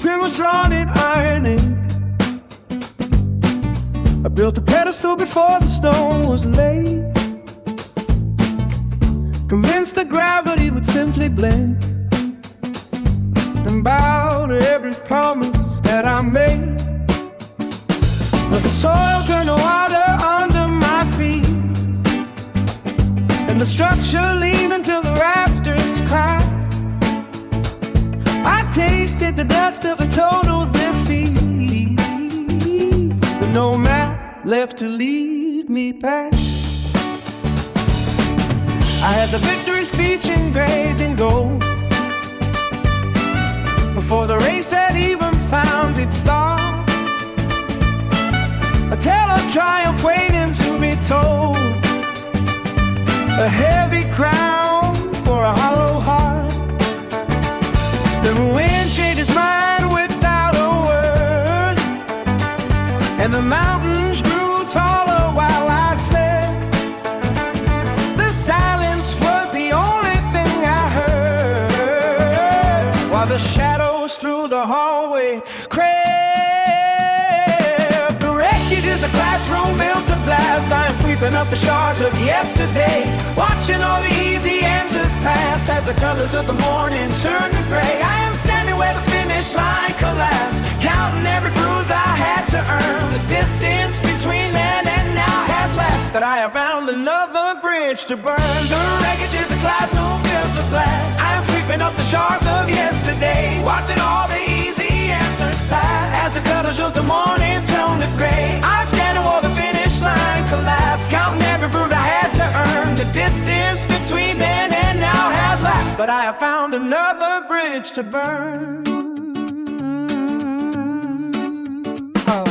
pen was drawn in iron ink. I built a pedestal before the stone was laid, convinced that gravity would simply blend and bow to every promise that I made. But the soil turned to water under my feet, and the structure leaned until the rafters cried. I tasted the dust of a total defeat, but no map left to lead me back. I had the victory speech engraved in gold before the race had even found its start. A tale of triumph waiting to be told, a heavy crown for a hollow heart. The wind changed his mind without a word, and the mountains grew taller while I slept. The silence was the only thing I heard, while the shadows through the hallway crept. The wreckage is a classroom built of glass. I am sweeping up the shards of yesterday, watching all the easy answers pass as the colors of the morning turn to gray. I am standing where the finish line collapsed, counting every bruise I had to earn. The distance between then and now has left, that I have found another bridge to burn. The wreckage is a classroom built of glass. I am sweeping up the shards of yesterday, watching all the easy answers pass as the colors of the morning turn to gray. I'm standing where the finish line collapsed, counting every bruise I had to earn. The distance between then and now has left, but I have found another bridge to burn. Oh.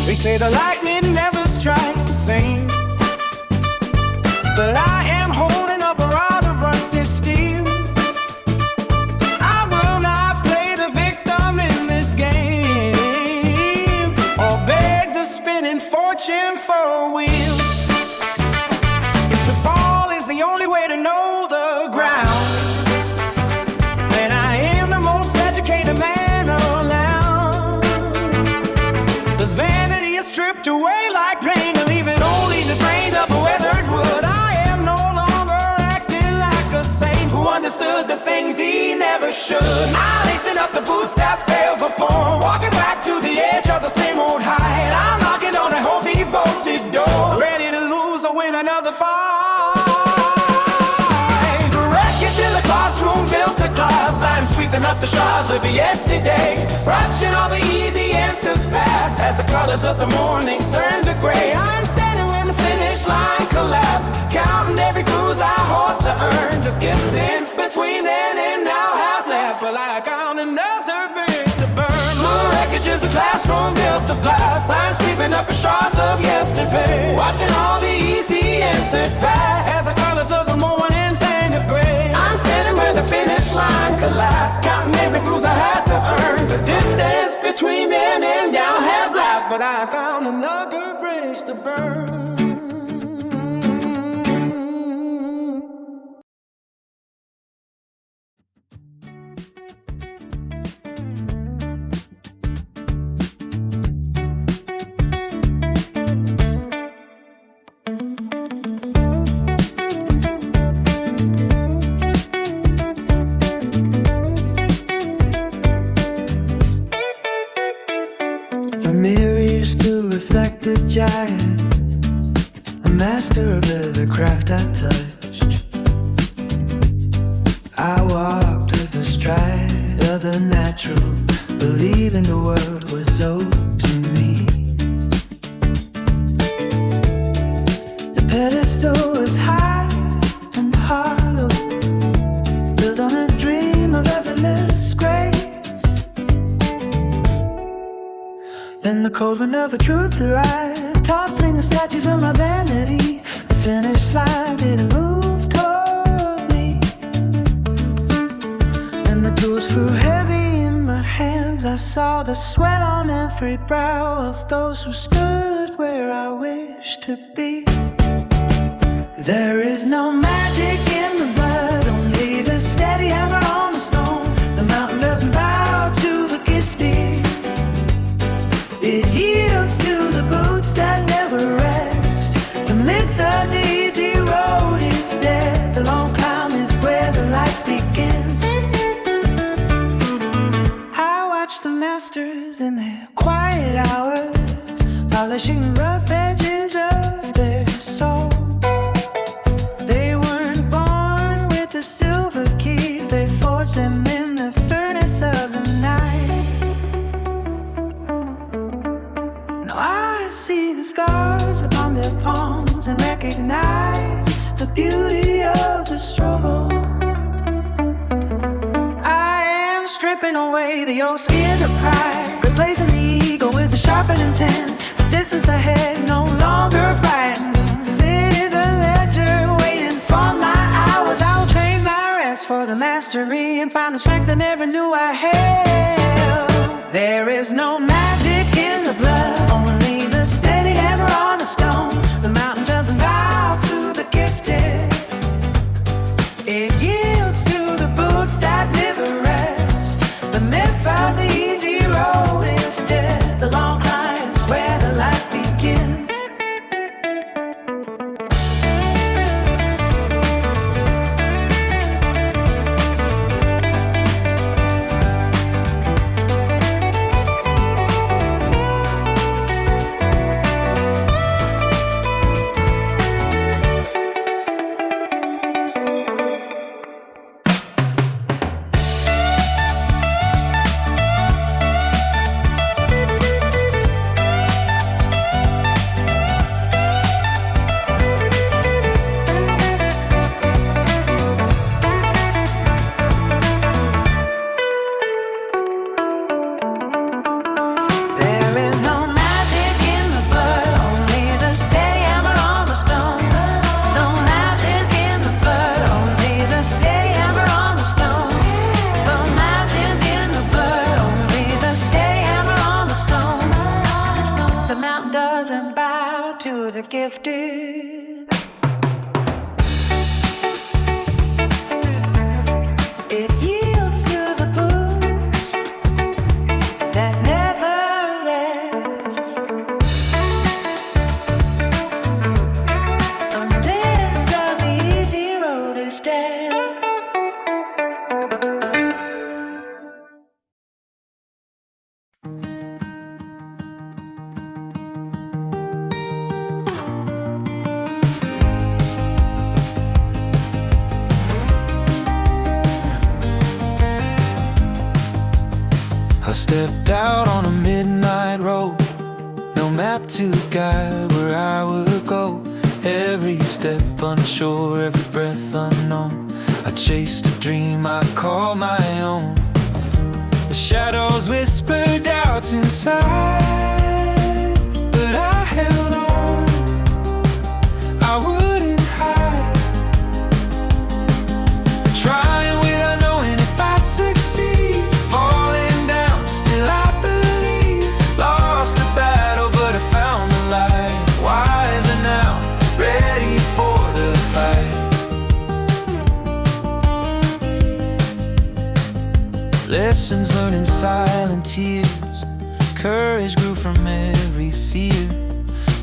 They say the lightning never strikes the same, but I am holding up a rod of rusted steel. I will not play the victim in this game, or beg the spinning fortune for a wheel. If to fall is the only way to know the ground, then I am the most educated man around. The vanity is stripped away like rain, leaving only the grain of a weathered wood. I am no longer acting like a saint who understood the things he never should. I'm lacing up the boots that failed before, walking back to the edge of the same old height. I'm knocking on a heavy bolted door, ready to lose or win another fight. The wreckage in the classroom built of glass. I'm sweeping up the shards of yesterday, watching all the easy answers pass as the colors of the morning turn to gray. I'm standing when the finish line collapsed, counting every bruise I hope to earn. The distance between then and now has left, but like on another bridge to burn. The wreckage is a classroom built of glass. I'm sweeping up the shards of yesterday, watching all the easy answers pass as the colors of the morning turn to gray. I'm standing where the finish line collapsed, counting every bruise I had to earn. The distance between then and now has lapsed, but I found another bridge to burn. The mirror used to reflect a giant, a master of every craft I touched. I walked with the stride of the natural, believing the world was owed to me. The pedestal was high and hollow, built on a dream of effortless grace. Then the cold wind of the truth arrived, toppling the statues of my vanity. The finish line didn't move toward me, and the tools grew heavy in my hands. I saw the sweat on every brow of those who stood where I wished to be. There is no magic in the blood, only the steady hammer on the stone. The mountain doesn't bow to the gift others in their quiet hours, polishing rough edges of their soul. They weren't born with the silver keys, they forged them in the furnace of the night. Now I see the scars upon their palms and recognize the beauty of the struggle. Stripping away the old skin of pride, replacing the ego with a sharper intent. The distance ahead no longer frightens. It is a ledger waiting for my hours. I will trade my rest for the mastery and find the strength I never knew I had. There is no magic in the blood, only the steady hammer on the stone. The mountain doesn't bow to the gifted, it yields to the boots that never rest. The myth of the easy road is dead. The long climb is where the light begins. Gifted, it yields to the boots that never rest. The myth of the easy road is dead. I stepped out on a midnight road, no map to guide where I would go. Every step unsure, every breath unknown. I chased a dream I called my own. The shadows whispered doubts inside, but I held on. I wouldn't hide, trying without knowing if I'd succeed. Falling down, still I believe. Lost the battle, but I found the light. Wiser now, ready for the fight. Lessons learned in silent tears, courage grew from every fear.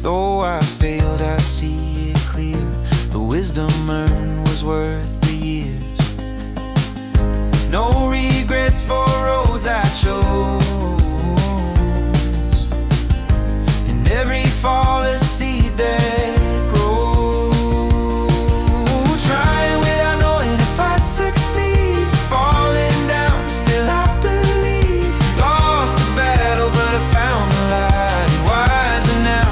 Though I failed, I see it clear. The wisdom earned was worth the years. No regrets for roads I chose, and every fall a seed that grows. Trying without knowing if I'd succeed. Falling down, still I believe. Lost the battle, but I found the light. Wiser now,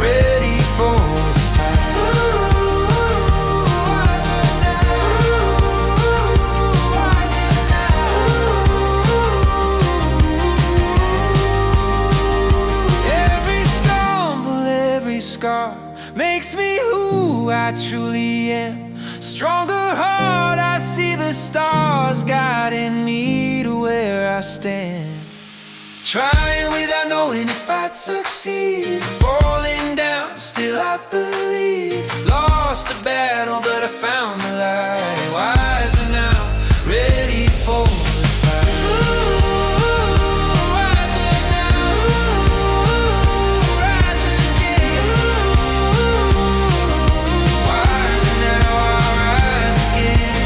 ready for the fight. Wiser now, wiser now. Every stumble, every scar makes me who I truly am. Stronger heart, I see the stars guiding me to where I stand. Trying without knowing if I'd succeed. Falling down, still I believe. Lost the battle, but I found the light. Wiser now, ready for the fight. Wiser now, rise again. Wiser now, I'll rise again.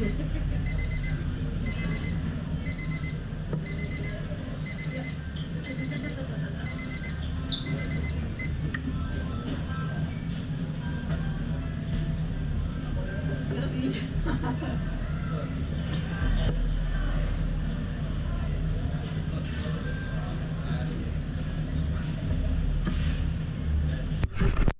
Pero sí.